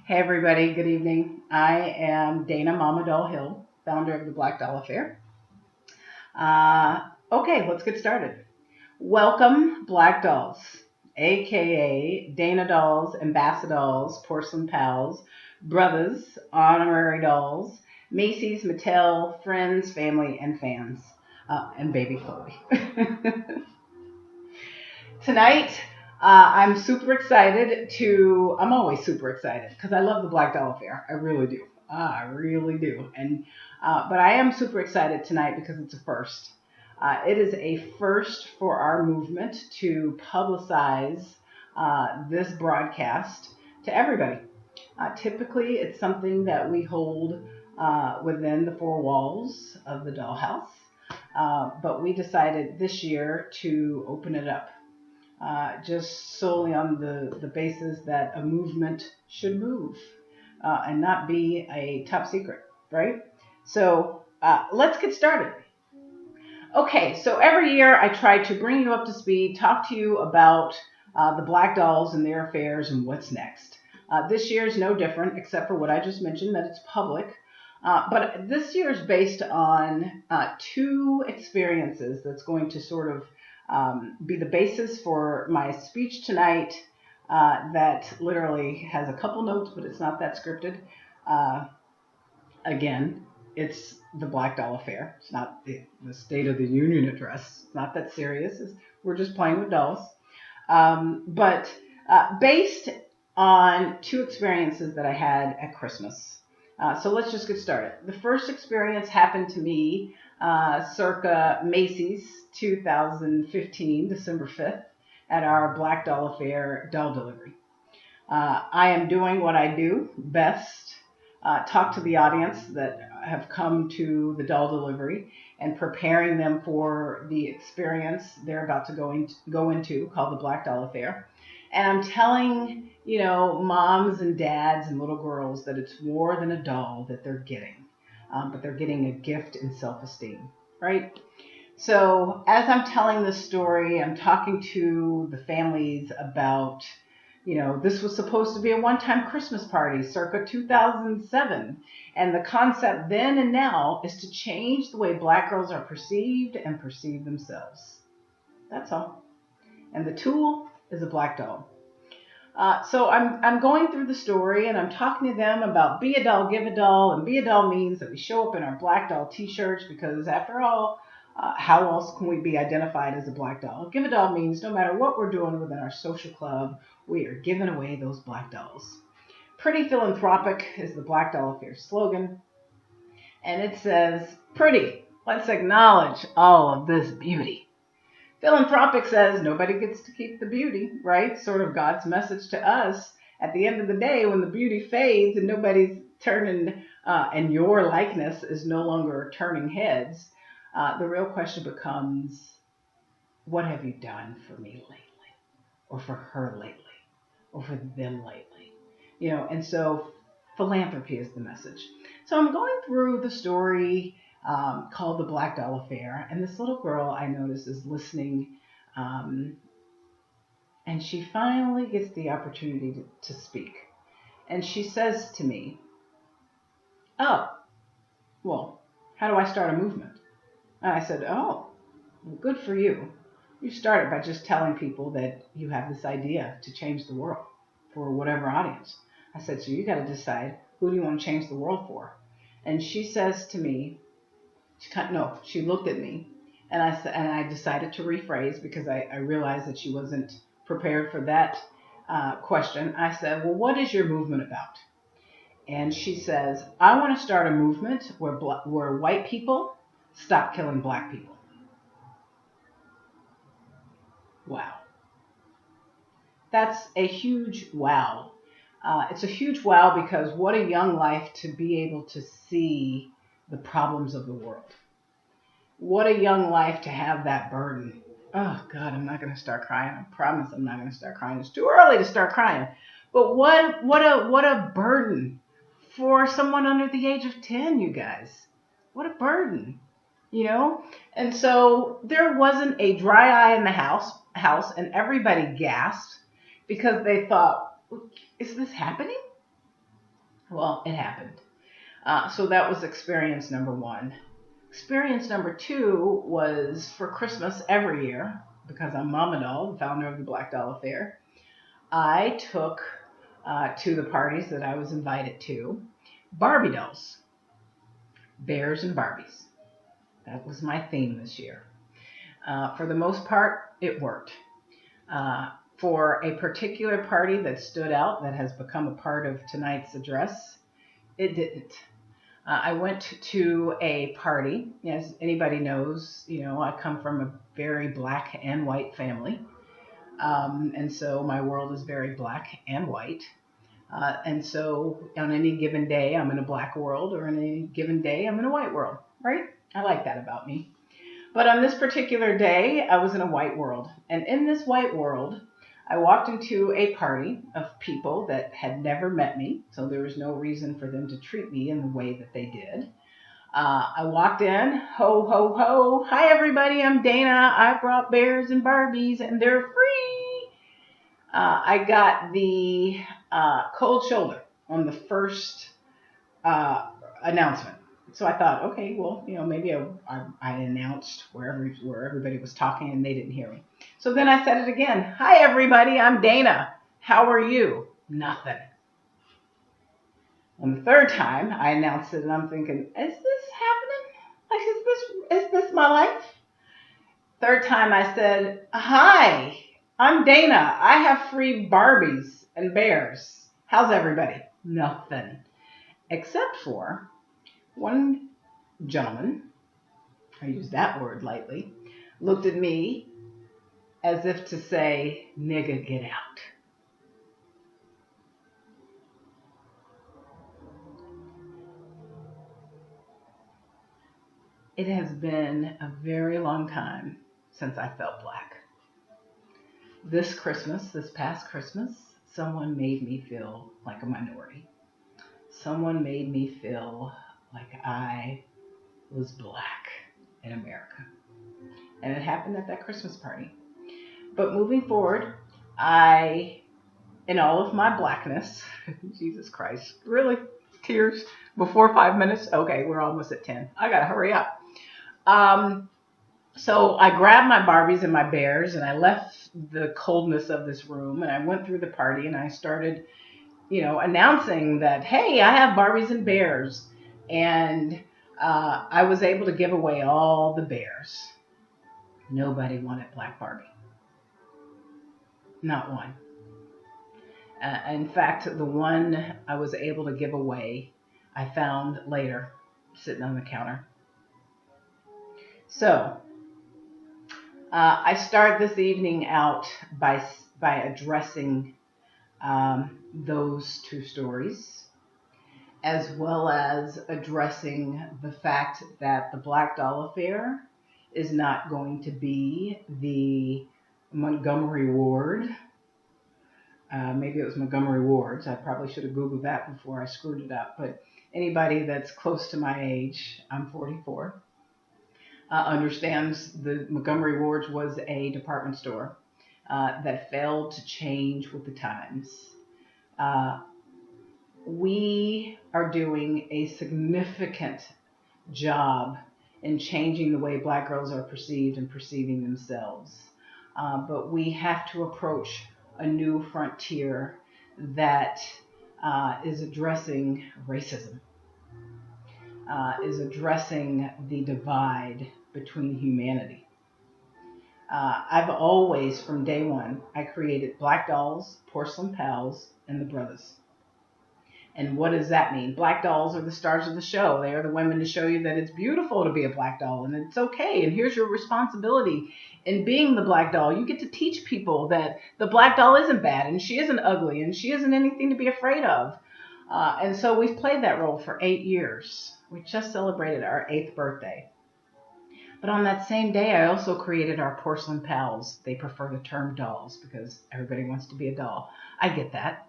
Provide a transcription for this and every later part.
Hey everybody, good evening. I am Dana Mama Doll Hill, founder of the Black Doll Affair. Okay, let's get started. Welcome, Black Dolls, aka Dana Dolls, Ambassadors, Porcelain Pals, Brothas, Honorary Dolls, Macy's, Mattel, Friends, Family, and Fans, and Baby Chloe. Tonight, I'm super excited I'm always super excited because I love the Black Doll Affair. I really do. I really do. But I am super excited tonight because it's a first. It is a first for our movement to publicize this broadcast to everybody. Typically, it's something that we hold within the four walls of the Dollhouse, but we decided this year to open it up just solely on the basis that a movement should move and not be a top secret, right? So let's get started. Okay, so every year I try to bring you up to speed, talk to you about the Black Dolls and their affairs and what's next. This year is no different, except for what I just mentioned, that it's public. But this year is based on two experiences that's going to sort of be the basis for my speech tonight that literally has a couple notes, but it's not that scripted. Again, it's the Black Doll Affair. It's not the State of the Union address. It's not that serious. We're just playing with dolls. But based on two experiences that I had at Christmas. So let's just get started. The first experience happened to me circa Macy's 2015, December 5th, at our Black Doll Affair doll delivery. I am doing what I do best, talk to the audience that have come to the doll delivery and preparing them for the experience they're about to go into called the Black Doll Affair. And I'm telling, moms and dads and little girls that it's more than a doll that they're getting, but they're getting a gift in self-esteem, right? So as I'm telling this story, I'm talking to the families about, this was supposed to be a one-time Christmas party circa 2007. And the concept then and now is to change the way Black girls are perceived and perceive themselves. That's all. And the tool is a Black doll. So I'm going through the story and I'm talking to them about be a doll, give a doll. And be a doll means that we show up in our Black doll t-shirts because after all, how else can we be identified as a Black doll? Give a doll means no matter what we're doing within our social club, we are giving away those Black dolls. Pretty philanthropic is the Black Doll Affair slogan. And it says, pretty, let's acknowledge all of this beauty. Philanthropic says nobody gets to keep the beauty, right? Sort of God's message to us at the end of the day when the beauty fades and nobody's turning, and your likeness is no longer turning heads. The real question becomes, what have you done for me lately? Or for her lately? Or for them lately? And so philanthropy is the message. So I'm going through the story called The Black Doll Affair, and this little girl I notice is listening, and she finally gets the opportunity to speak. And she says to me, oh, well, how do I start a movement? And I said, oh, well, good for you. You started by just telling people that you have this idea to change the world for whatever audience. I said, so you got to decide who do you want to change the world for? And she says to me, she looked at me, and I decided to rephrase because I realized that she wasn't prepared for that question. I said, well, what is your movement about? And she says, I want to start a movement where white people stop killing Black people. Wow. That's a huge wow. It's a huge wow because what a young life to be able to see the problems of the world. What a young life to have that burden. Oh, God, I'm not going to start crying. I promise I'm not going to start crying. It's too early to start crying. But what a burden for someone under the age of 10, you guys. What a burden, And so there wasn't a dry eye in the house, and everybody gasped because they thought, is this happening? Well, it happened. So that was experience number one. Experience number two was for Christmas every year, because I'm Mama Doll, the founder of the Black Doll Affair. I took to the parties that I was invited to Barbie dolls, bears and Barbies. That was my theme this year. For the most part, it worked. For a particular party that stood out, that has become a part of tonight's address, it didn't. I went to a party. As anybody knows, I come from a very black and white family. And so my world is very black and white. And so on any given day, I'm in a black world, or on any given day, I'm in a white world, right? I like that about me. But on this particular day, I was in a white world. And in this white world, I walked into a party of people that had never met me, so there was no reason for them to treat me in the way that they did. I walked in, ho, ho, ho. Hi, everybody, I'm Dana. I brought bears and Barbies, and they're free. I got the cold shoulder on the first announcement. So I thought, okay, well, maybe I announced where everybody was talking and they didn't hear me. So then I said it again. Hi, everybody. I'm Dana. How are you? Nothing. On the third time, I announced it, and I'm thinking, is this happening? Like, is this my life? Third time, I said, hi, I'm Dana. I have free Barbies and bears. How's everybody? Nothing. Except for one gentleman, I use that word lightly, looked at me as if to say, nigga, get out. It has been a very long time since I felt black. This past Christmas, someone made me feel like a minority. Someone made me feel like I was black in America. And it happened at that Christmas party. But moving forward, in all of my blackness, Jesus Christ, really? Tears before 5 minutes? Okay, we're almost at 10. I gotta hurry up. So I grabbed my Barbies and my bears, and I left the coldness of this room, and I went through the party, and I started, announcing that, hey, I have Barbies and bears. And I was able to give away all the bears. Nobody wanted Black Barbie. Not one. In fact, the one I was able to give away, I found later sitting on the counter. So I start this evening out by addressing those two stories, as well as addressing the fact that the Black Doll Affair is not going to be the Montgomery Ward. Maybe it was Montgomery Wards. I probably should have Googled that before I screwed it up. But anybody that's close to my age, I'm 44, understands the Montgomery Wards was a department store that failed to change with the times. We are doing a significant job in changing the way Black girls are perceived and perceiving themselves. But we have to approach a new frontier that is addressing racism, is addressing the divide between humanity. I've always, from day one, I created Black Dolls, Porcelain Pals, and the Brothas. And what does that mean? Black dolls are the stars of the show. They are the women to show you that it's beautiful to be a black doll and it's okay. And here's your responsibility in being the black doll. You get to teach people that the black doll isn't bad and she isn't ugly and she isn't anything to be afraid of. And so we've played that role for 8 years. We just celebrated our 8th birthday. But on that same day, I also created our Porcelain Pals. They prefer the term dolls because everybody wants to be a doll. I get that.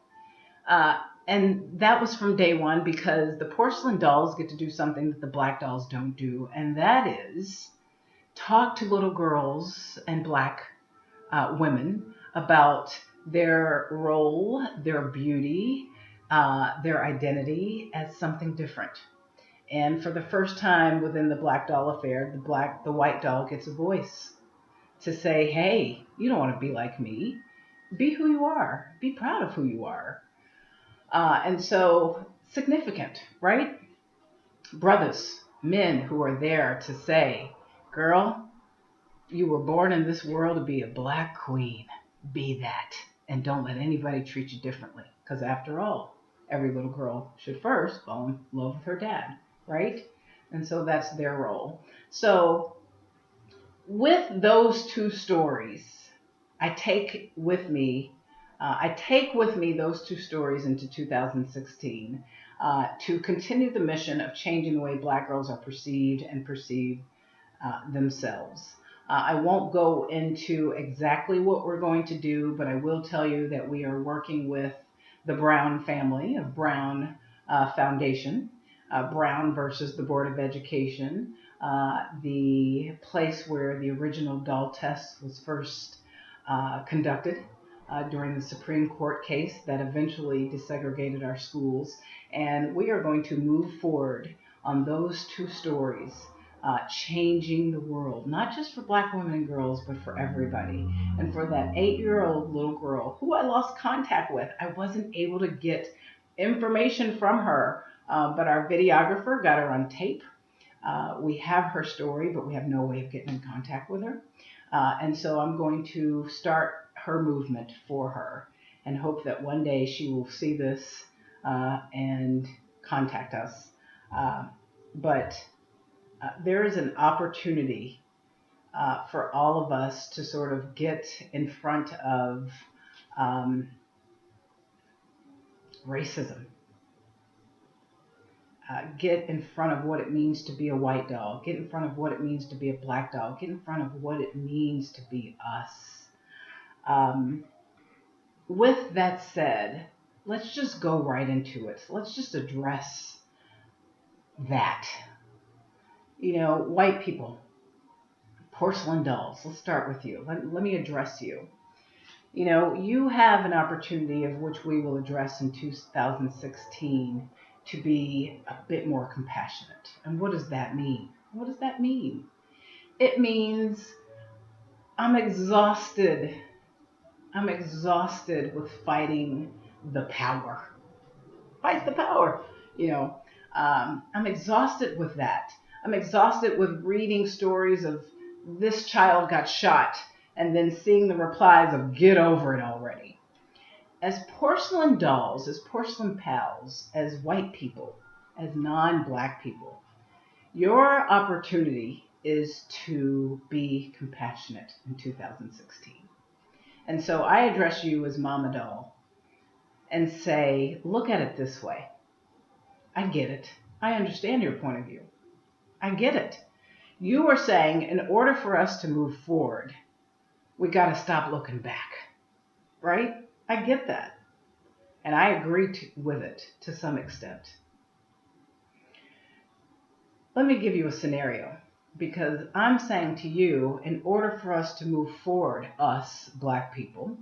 And that was from day one because the porcelain dolls get to do something that the black dolls don't do, and that is talk to little girls and black women about their role, their beauty, their identity as something different. And for the first time within the Black Doll affair, the white doll gets a voice to say, hey, you don't want to be like me. Be who you are. Be proud of who you are. And so significant, right? Brothers, men who are there to say, girl, you were born in this world to be a black queen. Be that. And don't let anybody treat you differently. Because after all, every little girl should first fall in love with her dad, right? And so that's their role. So with those two stories, I take with me those two stories into 2016 to continue the mission of changing the way Black girls are perceived and perceive themselves. I won't go into exactly what we're going to do, but I will tell you that we are working with the Brown family of Brown Foundation, Brown versus the Board of Education, the place where the original doll test was first conducted during the Supreme Court case that eventually desegregated our schools. And we are going to move forward on those two stories, changing the world, not just for Black women and girls, but for everybody. And for that 8-year-old little girl who I lost contact with, I wasn't able to get information from her, but our videographer got her on tape. We have her story, but we have no way of getting in contact with her. And so I'm going to start her movement for her and hope that one day she will see this and contact us. But there is an opportunity for all of us to sort of get in front of racism. Get in front of what it means to be a white doll. Get in front of what it means to be a black doll. Get in front of what it means to be us. With that said, let's just go right into it. Let's just address that. You know, white people, porcelain dolls. Let's start with you. Let me address you. You know, you have an opportunity of which we will address in 2016 to be a bit more compassionate. And what does that mean? What does that mean? It means I'm exhausted. I'm exhausted with fighting the power. Fight the power. You know, I'm exhausted with that. I'm exhausted with reading stories of this child got shot and then seeing the replies of get over it already. As porcelain dolls, as porcelain pals, as white people, as non-black people, your opportunity is to be compassionate in 2016. And so I address you as Mama Doll and say, look at it this way. I get it. I understand your point of view. I get it. You are saying in order for us to move forward, we got to stop looking back, right? I get that. And I agree with it to some extent. Let me give you a scenario, because I'm saying to you, in order for us to move forward, us, black people,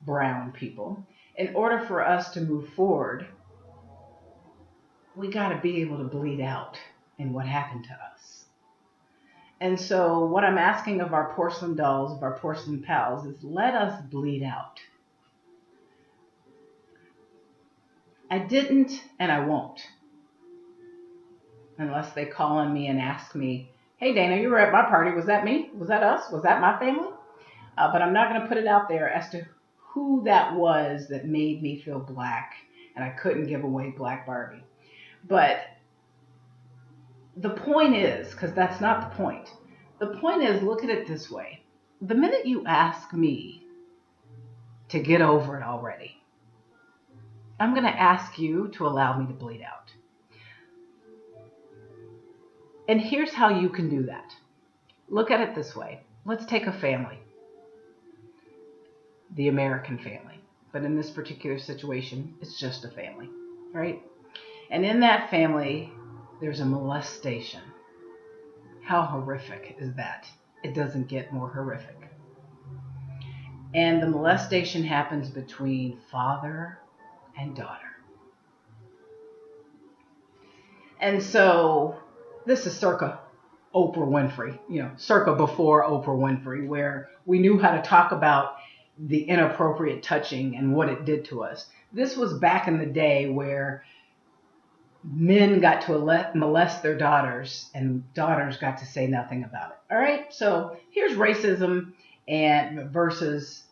brown people, in order for us to move forward, we got to be able to bleed out in what happened to us. And so what I'm asking of our porcelain dolls, of our porcelain pals, is let us bleed out. I didn't, and I won't. Unless they call on me and ask me, hey, Dana, you were at my party. Was that me? Was that us? Was that my family? But I'm not going to put it out there as to who that was that made me feel black, and I couldn't give away Black Barbie. But the point is, because that's not the point. The point is, look at it this way. The minute you ask me to get over it already, I'm going to ask you to allow me to bleed out. And here's how you can do that. Look at it this way. Let's take a family. The American family. But in this particular situation, it's just a family, right? And in that family, there's a molestation. How horrific is that? It doesn't get more horrific. And the molestation happens between father and daughter. And so this is circa Oprah Winfrey, circa before Oprah Winfrey, where we knew how to talk about the inappropriate touching and what it did to us. This was back in the day where men got to molest their daughters and daughters got to say nothing about it. All right, so here's racism and versus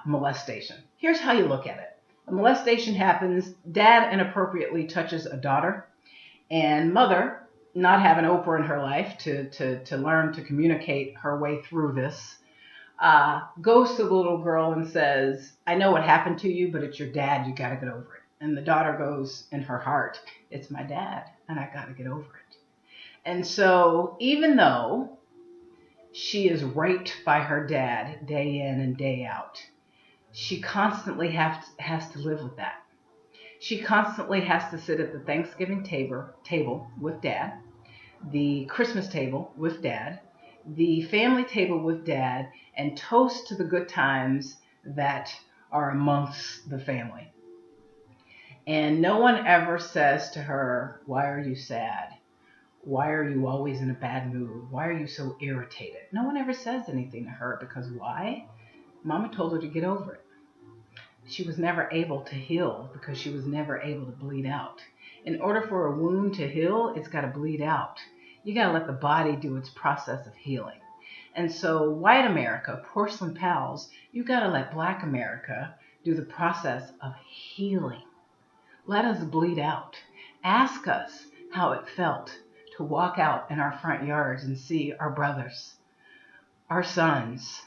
molestation. Here's how you look at it. A molestation happens, dad inappropriately touches a daughter, and mother, not having Oprah in her life to learn to communicate her way through this, goes to the little girl and says, I know what happened to you, but it's your dad, you got to get over it. And the daughter goes in her heart, it's my dad, and I got to get over it. And so even though she is raped by her dad day in and day out, she constantly has to live with that. She constantly has to sit at the Thanksgiving table with dad, the Christmas table with dad, the family table with dad, and toast to the good times that are amongst the family. And no one ever says to her, why are you sad? Why are you always in a bad mood? Why are you so irritated? No one ever says anything to her because why? Mama told her to get over it. She was never able to heal because she was never able to bleed out. In order for a wound to heal, it's got to bleed out. You got to let the body do its process of healing. And so white America, porcelain pals, you got to let black America do the process of healing. Let us bleed out. Ask us how it felt to walk out in our front yards and see our brothers, our sons,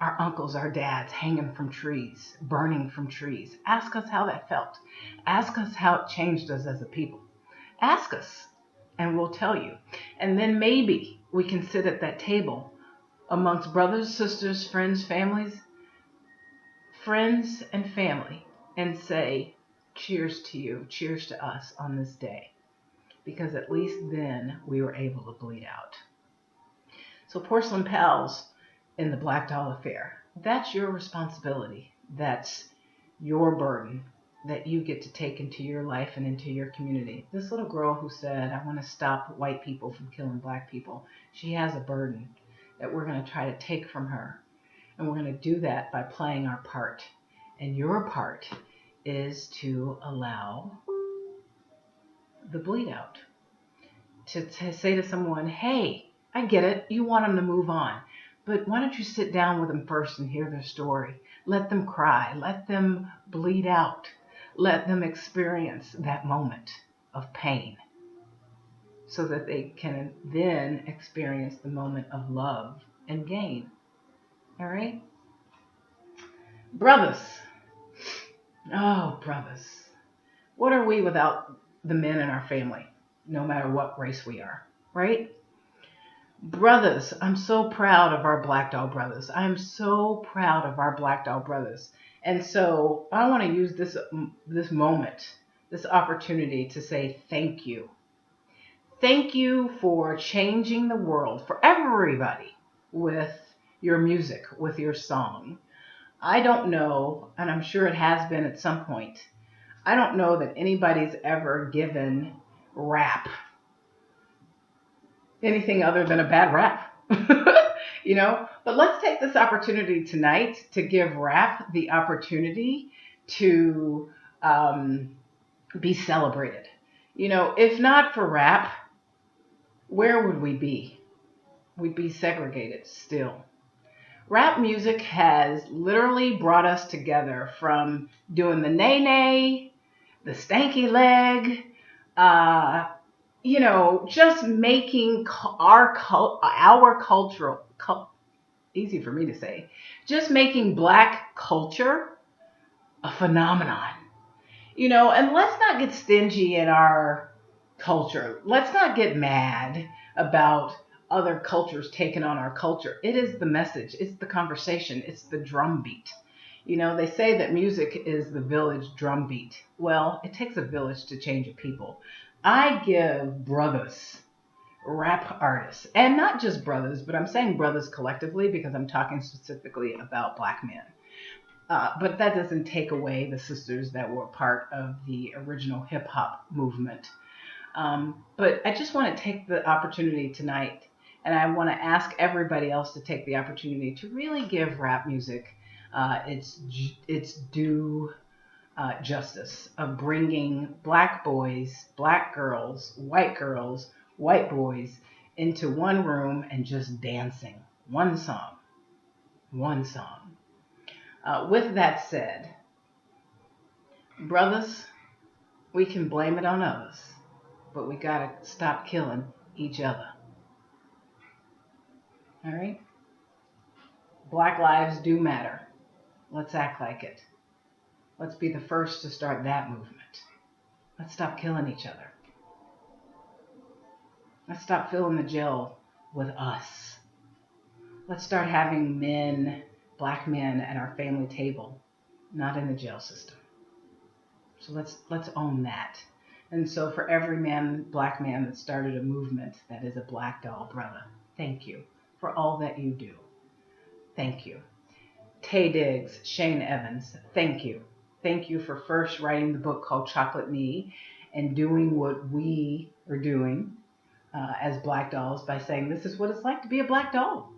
our uncles, our dads hanging from trees, burning from trees. Ask us how that felt. Ask us how it changed us as a people. Ask us, and we'll tell you. And then maybe we can sit at that table amongst brothers, sisters, friends, families, friends and family, and say, cheers to you, cheers to us on this day. Because at least then we were able to bleed out. So porcelain pals in the Black Doll affair, that's your responsibility. That's your burden that you get to take into your life and into your community. This little girl who said, I want to stop white people from killing black people, she has a burden that we're going to try to take from her. And we're going to do that by playing our part. And your part is to allow the bleed out. To say to someone, hey, I get it, you want them to move on, but why don't you sit down with them first and hear their story? Let them cry, let them bleed out, let them experience that moment of pain so that they can then experience the moment of love and gain. All right? Brothers. Oh, brothers. What are we without the men in our family, no matter what race we are, right? Brothers, I'm so proud of our Black Doll brothers. I'm so proud of our Black Doll brothers. And so I want to use this moment, this opportunity to say thank you. Thank you for changing the world for everybody with your music, with your song. I don't know, and I'm sure it has been at some point, I don't know that anybody's ever given rap anything other than a bad rap. But let's take this opportunity tonight to give rap the opportunity to be celebrated. If not for rap, where would we be? We'd be segregated still. Rap music has literally brought us together from doing the nay-nay, the stanky leg, just making our cultural, easy for me to say, just making black culture a phenomenon. And let's not get stingy in our culture. Let's not get mad about other cultures taking on our culture. It is the message. It's the conversation. It's the drum beat. They say that music is the village drum beat. Well, it takes a village to change a people. I give brothers, rap artists, and not just brothers, but I'm saying brothers collectively because I'm talking specifically about black men. But that doesn't take away the sisters that were part of the original hip hop movement. But I just want to take the opportunity tonight, and I want to ask everybody else to take the opportunity to really give rap music its due justice of bringing black boys, black girls, white boys into one room and just dancing. One song. One song. With that said, brothers, we can blame it on others, but we gotta stop killing each other. All right? Black lives do matter. Let's act like it. Let's be the first to start that movement. Let's stop killing each other. Let's stop filling the jail with us. Let's start having men, black men, at our family table, not in the jail system. So let's own that. And so for every black man that started a movement that is a black doll brother, thank you for all that you do. Thank you. Tay Diggs, Shane Evans, thank you. Thank you for first writing the book called Chocolate Me and doing what we are doing as black dolls by saying this is what it's like to be a black doll.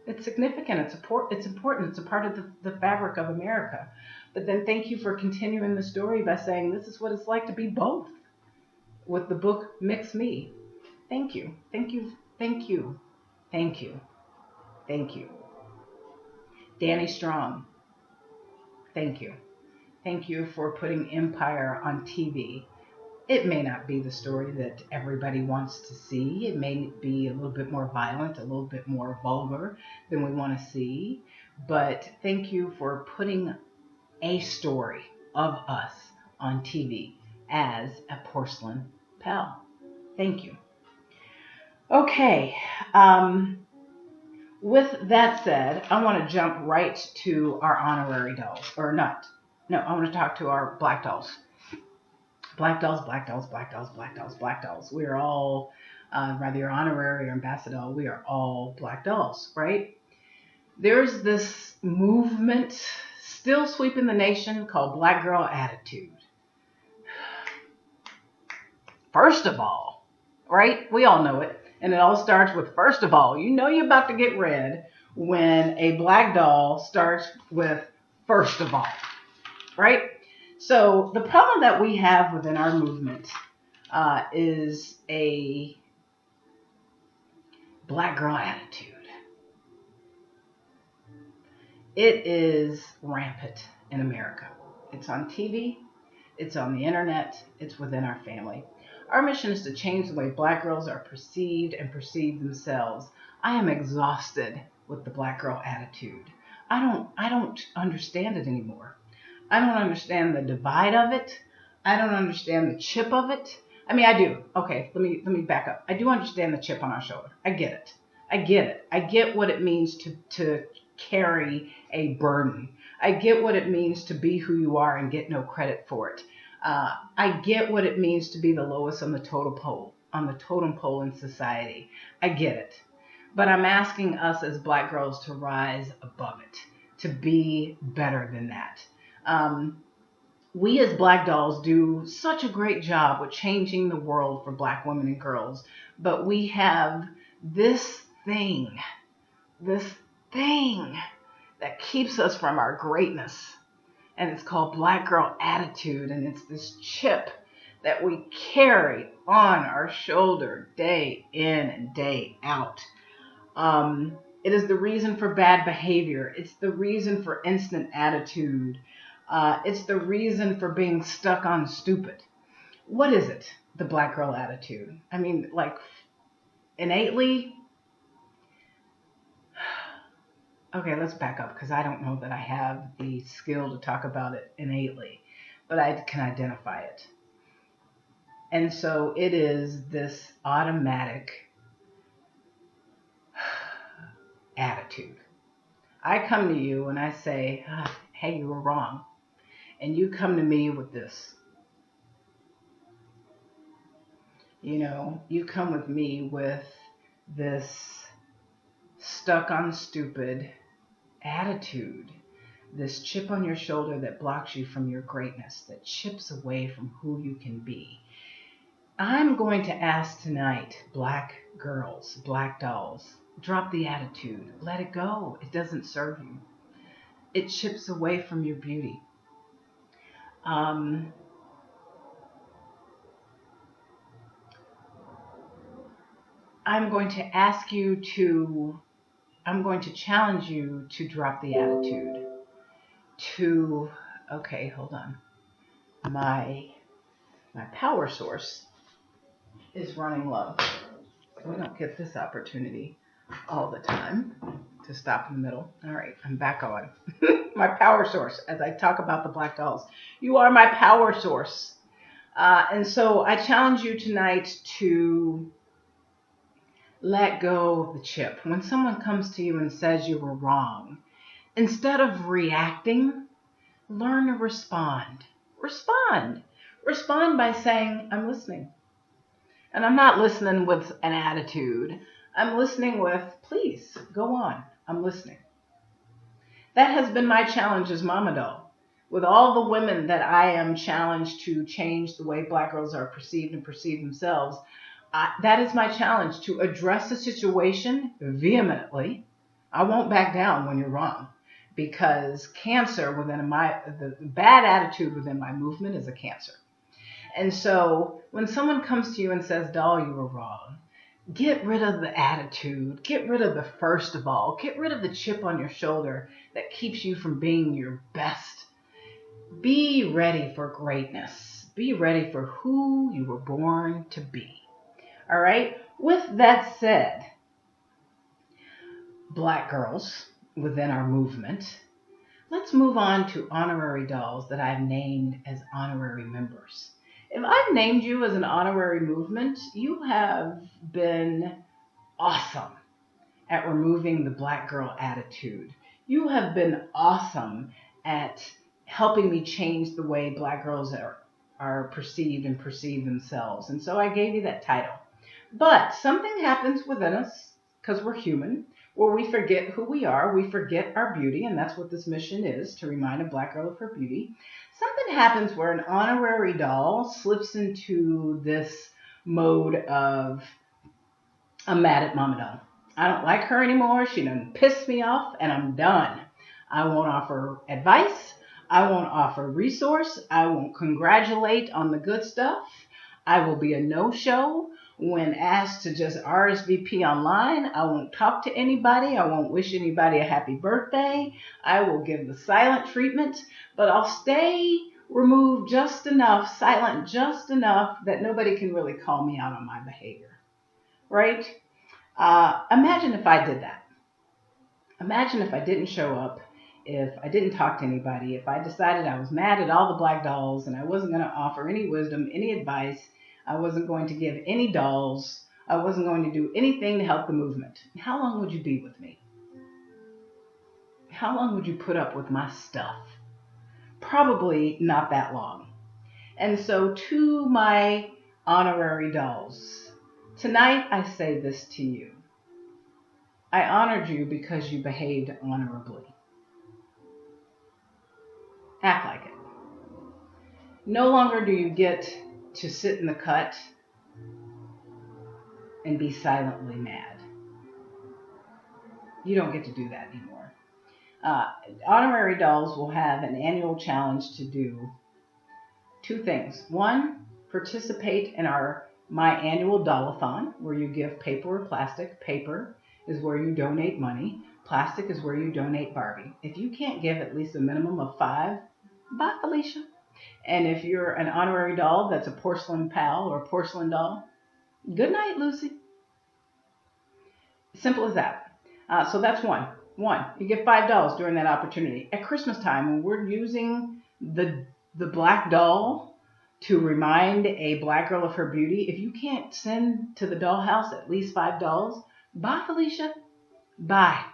It's significant. It's important. It's a part of the fabric of America. But then thank you for continuing the story by saying this is what it's like to be both with the book Mix Me. Thank you. Thank you. Thank you. Thank you. Thank you. Danny Strong, thank you. Thank you for putting Empire on TV. It may not be the story that everybody wants to see. It may be a little bit more violent, a little bit more vulgar than we want to see. But thank you for putting a story of us on TV as a porcelain pal. Thank you. Okay. With that said, I want to jump right to our honorary dolls. Or not. No, I want to talk to our black dolls. Black dolls, black dolls, black dolls, black dolls, black dolls. We are all, whether you're honorary or ambassador, we are all black dolls, right? There's this movement still sweeping the nation called Black Girl Attitude. First of all, right? We all know it. And it all starts with, first of all, you know you're about to get red when a black doll starts with, first of all, right? So the problem that we have within our movement is a black girl attitude. It is rampant in America. It's on TV, it's on the internet, it's within our family. Our mission is to change the way black girls are perceived and perceive themselves. I am exhausted with the black girl attitude. I don't understand it anymore. I don't understand the divide of it. I don't understand the chip of it. I mean, I do. Okay, let me back up. I do understand the chip on our shoulder. I get it. I get what it means to carry a burden. I get what it means to be who you are and get no credit for it. I get what it means to be the lowest on the totem pole in society. I get it. But I'm asking us as black girls to rise above it, to be better than that. We as black dolls do such a great job with changing the world for black women and girls, but we have this thing that keeps us from our greatness. And it's called black girl attitude. And it's this chip that we carry on our shoulder day in and day out. It is the reason for bad behavior. It's the reason for instant attitude. It's the reason for being stuck on stupid. What is it, the black girl attitude? I mean, like, innately. Okay, let's back up because I don't know that I have the skill to talk about it innately, but I can identify it. And so it is this automatic attitude. I come to you and I say, hey, you were wrong. And you come to me with this. You know, you come with me with this stuck on stupid attitude, this chip on your shoulder that blocks you from your greatness, that chips away from who you can be. I'm going to ask tonight, black girls, black dolls, drop the attitude. Let it go. It doesn't serve you. It chips away from your beauty. I'm going to challenge you to drop the attitude. Okay, hold on. My power source is running low. We don't get this opportunity all the time to stop in the middle. All right, I'm back on. My power source, as I talk about the black dolls. You are my power source. And so I challenge you tonight to let go of the chip. When someone comes to you and says you were wrong, instead of reacting, learn to respond. Respond by saying, I'm listening. And I'm not listening with an attitude. I'm listening with, please, go on. I'm listening. That has been my challenge as Mama Doll. With all the women that I am challenged to change the way black girls are perceived and perceive themselves, that is my challenge, to address the situation vehemently. I won't back down when you're wrong, because cancer the bad attitude within my movement is a cancer. And so when someone comes to you and says, doll, you were wrong, get rid of the attitude. Get rid of the first of all. Get rid of the chip on your shoulder that keeps you from being your best. Be ready for greatness. Be ready for who you were born to be. All right? With that said, black girls within our movement, let's move on to honorary dolls that I've named as honorary members. If I've named you as an honorary movement, you have been awesome at removing the black girl attitude. You have been awesome at helping me change the way black girls are perceived and perceive themselves. And so I gave you that title. But something happens within us, because we're human, where we forget who we are. We forget our beauty, and that's what this mission is, to remind a black girl of her beauty. Something happens where an honorary doll slips into this mode of, I'm mad at Mama Doll. I don't like her anymore. She done pissed me off, and I'm done. I won't offer advice. I won't offer resource. I won't congratulate on the good stuff. I will be a no-show. When asked to just RSVP online, I won't talk to anybody. I won't wish anybody a happy birthday. I will give the silent treatment, but I'll stay removed just enough, silent just enough that nobody can really call me out on my behavior, right? Imagine if I did that. Imagine if I didn't show up, if I didn't talk to anybody, if I decided I was mad at all the black dolls and I wasn't going to offer any wisdom, any advice. I wasn't going to give any dolls. I wasn't going to do anything to help the movement. How long would you be with me? How long would you put up with my stuff? Probably not that long. And so to my honorary dolls, tonight I say this to you. I honored you because you behaved honorably. Act like it. No longer do you get to sit in the cut and be silently mad. You don't get to do that anymore. Honorary dolls will have an annual challenge to do two things. One, participate in my annual dollathon, where you give paper or plastic. Paper is where you donate money. Plastic is where you donate Barbie. If you can't give at least a minimum of 5, bye, Felicia. And if you're an honorary doll that's a porcelain pal or a porcelain doll, good night, Lucy. Simple as that. So that's one. You get $5 during that opportunity. At Christmas time, when we're using the black doll to remind a black girl of her beauty, if you can't send to the dollhouse at least $5, bye, Felicia. Bye.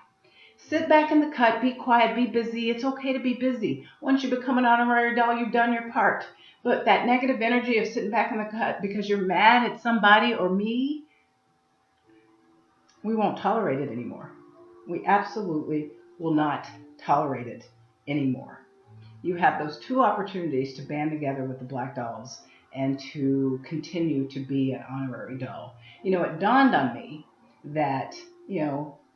Sit back in the cut, be quiet, be busy. It's okay to be busy. Once you become an honorary doll, you've done your part. But that negative energy of sitting back in the cut because you're mad at somebody or me, we won't tolerate it anymore. We absolutely will not tolerate it anymore. You have those two opportunities to band together with the black dolls and to continue to be an honorary doll. It dawned on me that,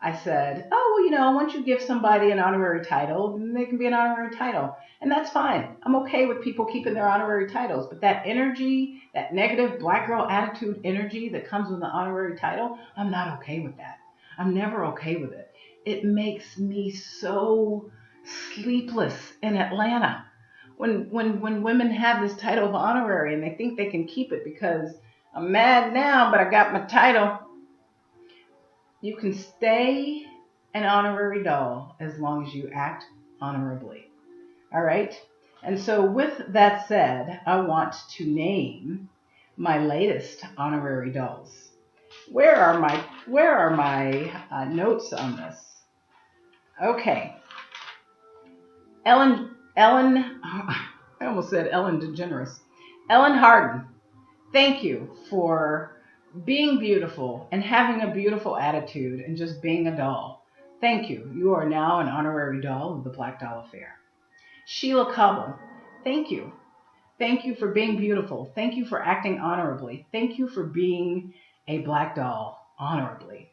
I said, oh, well, once you give somebody an honorary title, then they can be an honorary title. And that's fine. I'm okay with people keeping their honorary titles. But that energy, that negative black girl attitude energy that comes with an honorary title, I'm not okay with that. I'm never okay with it. It makes me so sleepless in Atlanta when women have this title of honorary and they think they can keep it because I'm mad now, but I got my title. You can stay an honorary doll as long as you act honorably. All right? And so with that said, I want to name my latest honorary dolls. Where are my notes on this? Okay. Ellen, I almost said Ellen DeGeneres. Ellen Harden, thank you for being beautiful and having a beautiful attitude and just being a doll. Thank you. You are now an honorary doll of the Black Doll Affair. Sheila Cobble, thank you. Thank you for being beautiful. Thank you for acting honorably. Thank you for being a black doll honorably.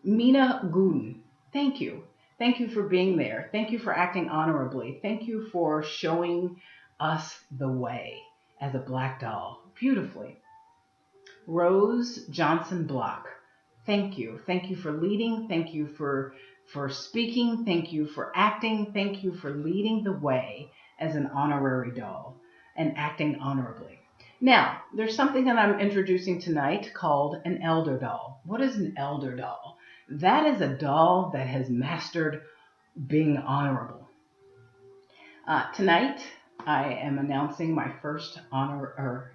Mina Gooden, thank you. Thank you for being there. Thank you for acting honorably. Thank you for showing us the way as a black doll beautifully. Rose Johnson Block, thank you. Thank you for leading. Thank you for speaking. Thank you for acting. Thank you for leading the way as an honorary doll and acting honorably. Now, there's something that I'm introducing tonight called an elder doll. What is an elder doll? That is a doll that has mastered being honorable. Tonight, I am announcing my first honorary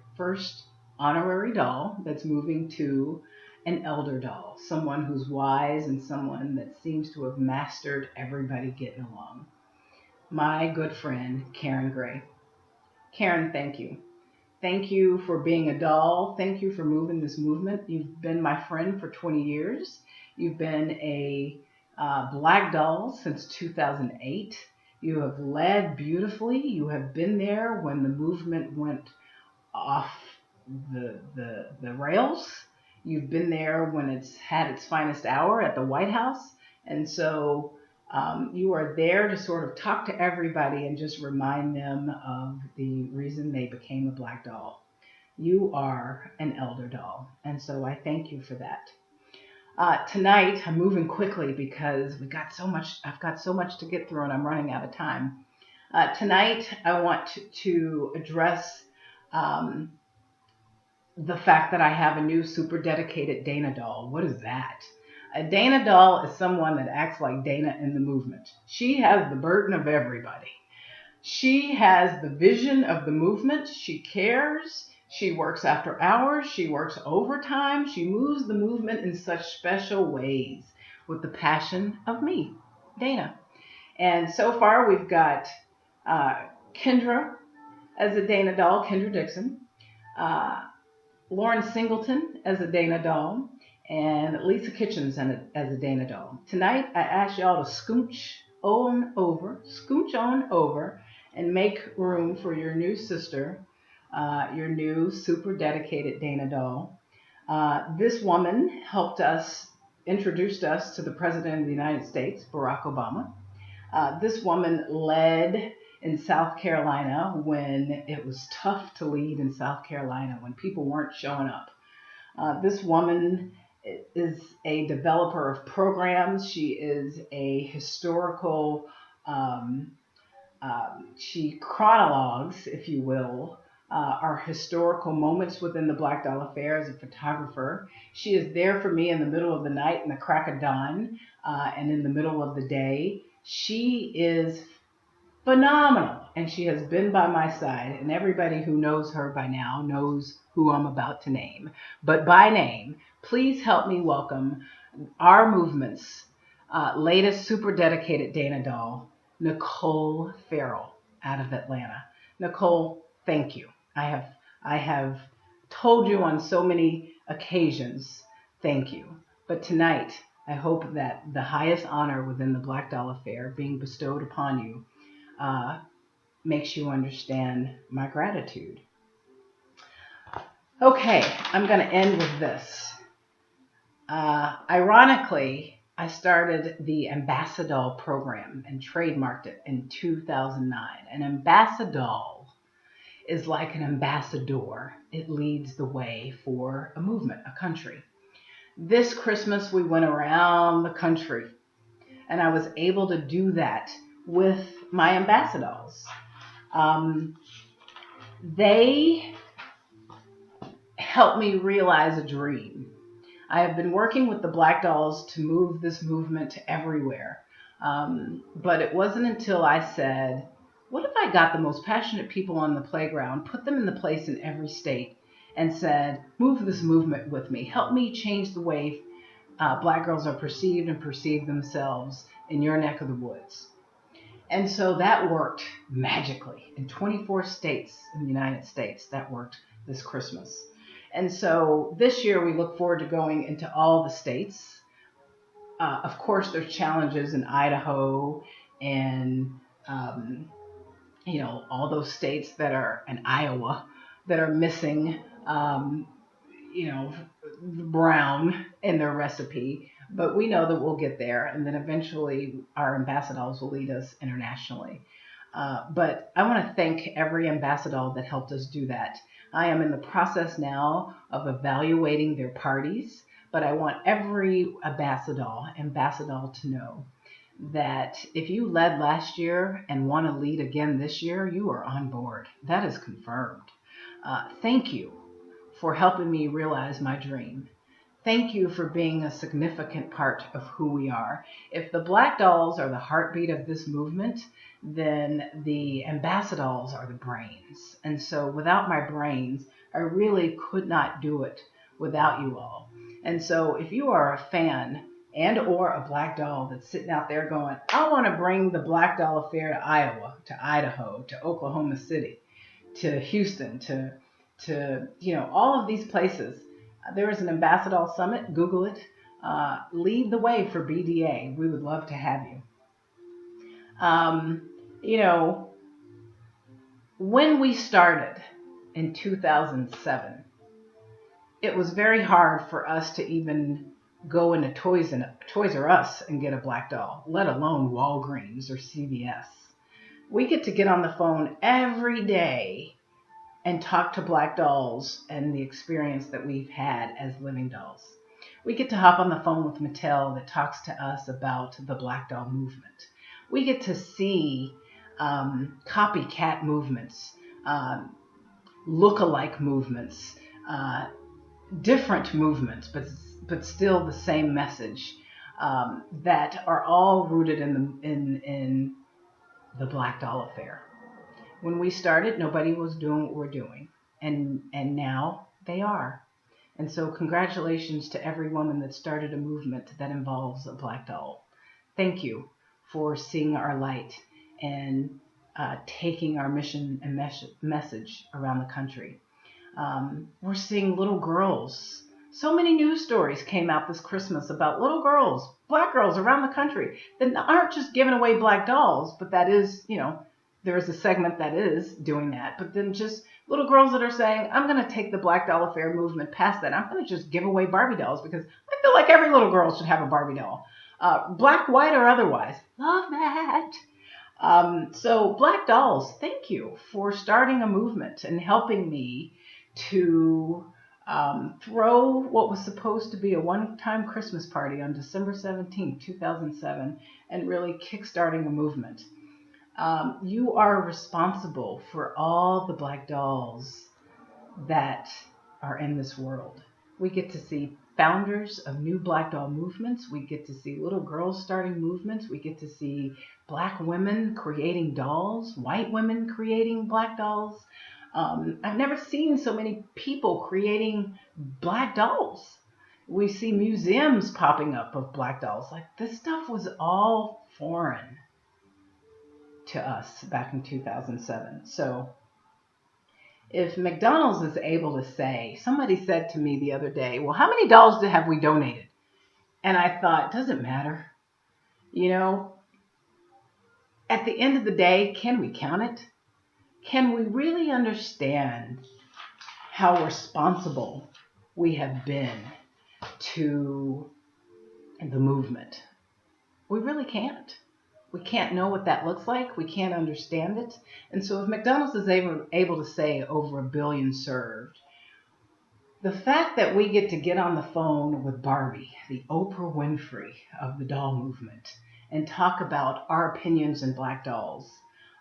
doll that's moving to an elder doll, someone who's wise and someone that seems to have mastered everybody getting along. My good friend, Karen Gray. Karen, thank you. Thank you for being a doll. Thank you for moving this movement. You've been my friend for 20 years. You've been a black doll since 2008. You have led beautifully. You have been there when the movement went off the rails. You've been there when it's had its finest hour at the White House. And so you are there to sort of talk to everybody and just remind them of the reason they became a black doll. You are an elder doll. And so I thank you for that. Tonight, I'm moving quickly because I've got so much to get through and I'm running out of time. Tonight, I want to address the fact that I have a new super dedicated Dana doll. What is that? A Dana doll is someone that acts like Dana in the movement. She has the burden of everybody. She has the vision of the movement. She cares. She works after hours. She works overtime. She moves the movement in such special ways with the passion of me, Dana. And so far we've got Kendra as a Dana doll, Kendra Dixon. Lauren Singleton as a Dana doll, and Lisa Kitchens as a Dana doll. Tonight, I ask y'all to scooch on over, and make room for your new sister, your new super dedicated Dana doll. This woman introduced us to the President of the United States, Barack Obama. This woman led in South Carolina when it was tough to lead in South Carolina, when people weren't showing up. This woman is a developer of programs. She is a historical, she chronologues, if you will, our historical moments within the Black Doll Affair as a photographer. She is there for me in the middle of the night, in the crack of dawn, and in the middle of the day. She is phenomenal, and she has been by my side, and everybody who knows her by now knows who I'm about to name. But by name, please help me welcome our movement's latest super dedicated Dana doll, Nicole Farrell, out of Atlanta. Nicole, thank you. I have told you on so many occasions, thank you. But tonight, I hope that the highest honor within the Black Doll Affair being bestowed upon you makes you understand my gratitude. Okay, I'm going to end with this. Ironically, I started the Ambassador program and trademarked it in 2009. An ambassador is like an ambassador. It leads the way for a movement, a country. This Christmas, we went around the country, and I was able to do that with my ambassadors. They helped me realize a dream. I have been working with the Black Dolls to move this movement everywhere. But it wasn't until I said, what if I got the most passionate people on the playground, put them in the place in every state, and said, move this movement with me. Help me change the way Black girls are perceived and perceive themselves in your neck of the woods. And so that worked magically in 24 states in the United States. That worked this Christmas. And so this year we look forward to going into all the states. Of course, there's challenges in Idaho and, all those states that are in Iowa that are missing, brown in their recipe. But we know that we'll get there, and then eventually our ambassadors will lead us internationally. But I want to thank every ambassador that helped us do that. I am in the process now of evaluating their parties, but I want every ambassador to know that if you led last year and want to lead again this year, you are on board. That is confirmed. Thank you for helping me realize my dream. Thank you for being a significant part of who we are. If the Black Dolls are the heartbeat of this movement, then the ambassadors are the brains. And so without my brains, I really could not do it without you all. And so if you are a fan and or a Black Doll that's sitting out there going, I want to bring the Black Doll Affair to Iowa, to Idaho, to Oklahoma City, to Houston, to all of these places. There is an Ambassador Summit. Google it. Lead the way for BDA. We would love to have you. When we started in 2007, it was very hard for us to even go into Toys R Us and get a Black Doll, let alone Walgreens or CVS. We get to get on the phone every day and talk to Black Dolls and the experience that we've had as living dolls. We get to hop on the phone with Mattel that talks to us about the Black Doll movement. We get to see copycat movements, look-alike movements, different movements, but still the same message, that are all rooted in the Black Doll Affair. When we started, nobody was doing what we're doing, and now they are. And so congratulations to every woman that started a movement that involves a Black Doll. Thank you for seeing our light and taking our mission and message around the country. We're seeing little girls. So many news stories came out this Christmas about little girls, Black girls around the country that aren't just giving away Black dolls, but that is, there is a segment that is doing that. But then just little girls that are saying, I'm going to take the Black Doll Affair movement past that. I'm going to just give away Barbie dolls because I feel like every little girl should have a Barbie doll. Black, white, or otherwise. Love that. So Black Dolls, thank you for starting a movement and helping me to throw what was supposed to be a one-time Christmas party on December 17, 2007, and really kickstarting a movement. You are responsible for all the Black Dolls that are in this world. We get to see founders of new Black Doll movements. We get to see little girls starting movements. We get to see Black women creating dolls, white women creating Black dolls. I've never seen so many people creating Black dolls. We see museums popping up of Black dolls. Like, this stuff was all foreign to us back in 2007. So if McDonald's is able to say, somebody said to me the other day, well, how many dolls have we donated? And I thought, does it matter? At the end of the day, can we count it? Can we really understand how responsible we have been to the movement. We really can't. We can't know what that looks like. We can't understand it. And so if McDonald's is able to say over 1 billion served, the fact that we get on the phone with Barbie, the Oprah Winfrey of the doll movement, and talk about our opinions in black dolls,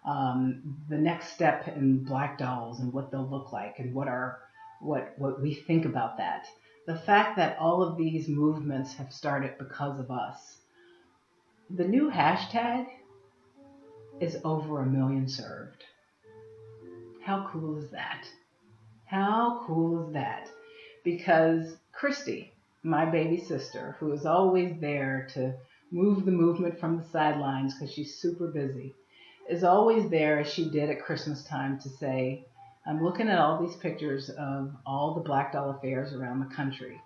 the next step in black dolls and what they'll look like and what we think about that. The fact that all of these movements have started because of us. The new hashtag is over 1 million served. How cool is that? How cool is that? Because Christy, my baby sister, who is always there to move the movement from the sidelines because she's super busy, is always there as she did at Christmas time to say, I'm looking at all these pictures of all the black doll affairs around the country.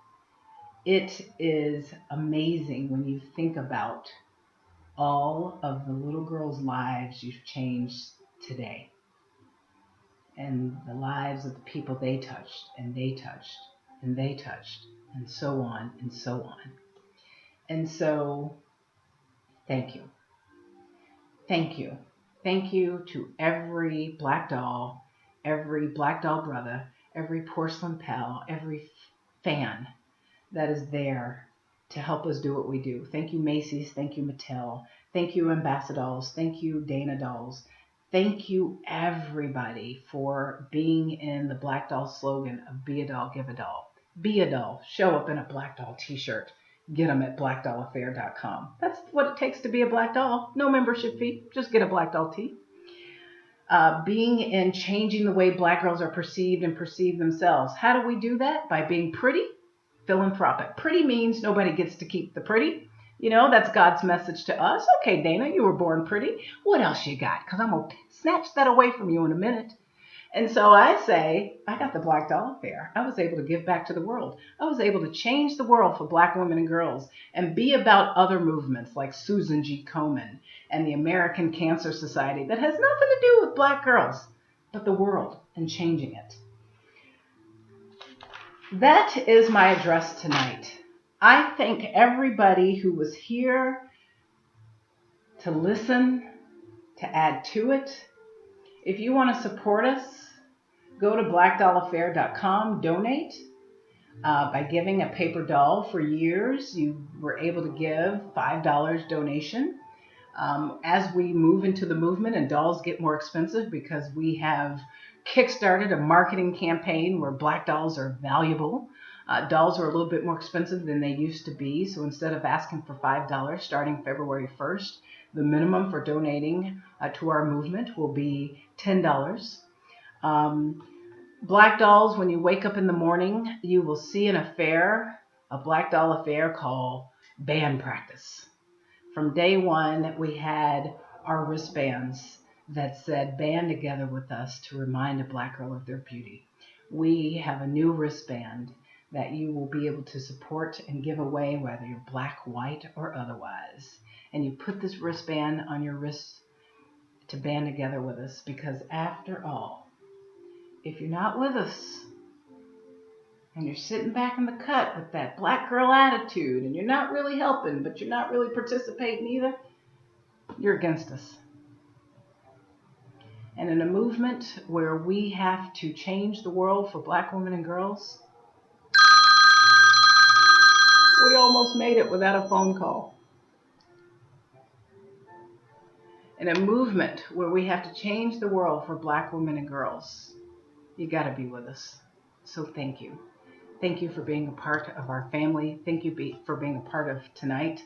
It is amazing when you think about all of the little girls' lives you've changed today, and the lives of the people they touched, and they touched, and they touched, and so on, and so on. And so, thank you. Thank you. Thank you to every black doll, every black doll brother, every porcelain pal, every fan that is there to help us do what we do. Thank you, Macy's. Thank you, Mattel. Thank you, Ambassadors. Thank you, Dana Dolls. Thank you, everybody, for being in the Black Doll slogan of Be a Doll, Give a Doll. Be a doll. Show up in a black doll t-shirt. Get them at blackdollaffair.com. That's what it takes to be a black doll. No membership fee. Just get a black doll tee. Being in changing the way black girls are perceived and perceive themselves. How do we do that? By being pretty, philanthropic. Pretty means nobody gets to keep the pretty. You know, that's God's message to us. Okay, Dana, you were born pretty. What else you got? Because I'm going to snatch that away from you in a minute. And so I say, I got the Black Doll Affair. I was able to give back to the world. I was able to change the world for black women and girls and be about other movements like Susan G. Komen and the American Cancer Society that has nothing to do with black girls, but the world and changing it. That is my address tonight. I thank everybody who was here to listen, to add to it. If you want to support us, go to blackdollaffair.com, donate. By giving a paper doll for years, you were able to give $5 donation. As we move into the movement and dolls get more expensive because we have kickstarted a marketing campaign where black dolls are valuable. Dolls are a little bit more expensive than they used to be. So instead of asking for $5 starting February 1st, the minimum for donating to our movement will be $10. Black dolls, when you wake up in the morning, you will see an affair, a black doll affair called band practice. From day one, we had our wristbands that said band together with us to remind a black girl of their beauty. We have a new wristband that you will be able to support and give away whether you're black, white, or otherwise. And you put this wristband on your wrist to band together with us because after all, if you're not with us and you're sitting back in the cut with that black girl attitude and you're not really helping, but you're not really participating either, you're against us. And in a movement where we have to change the world for black women and girls, we almost made it without a phone call. In a movement where we have to change the world for black women and girls, you got to be with us. So thank you. Thank you for being a part of our family. Thank you for being a part of tonight.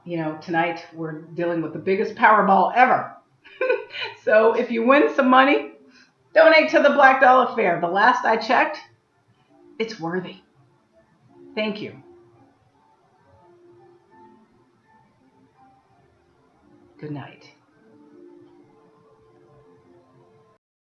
Tonight we're dealing with the biggest Powerball ever. So if you win some money, donate to the Black Doll Affair. The last I checked, it's worthy. Thank you. Good night.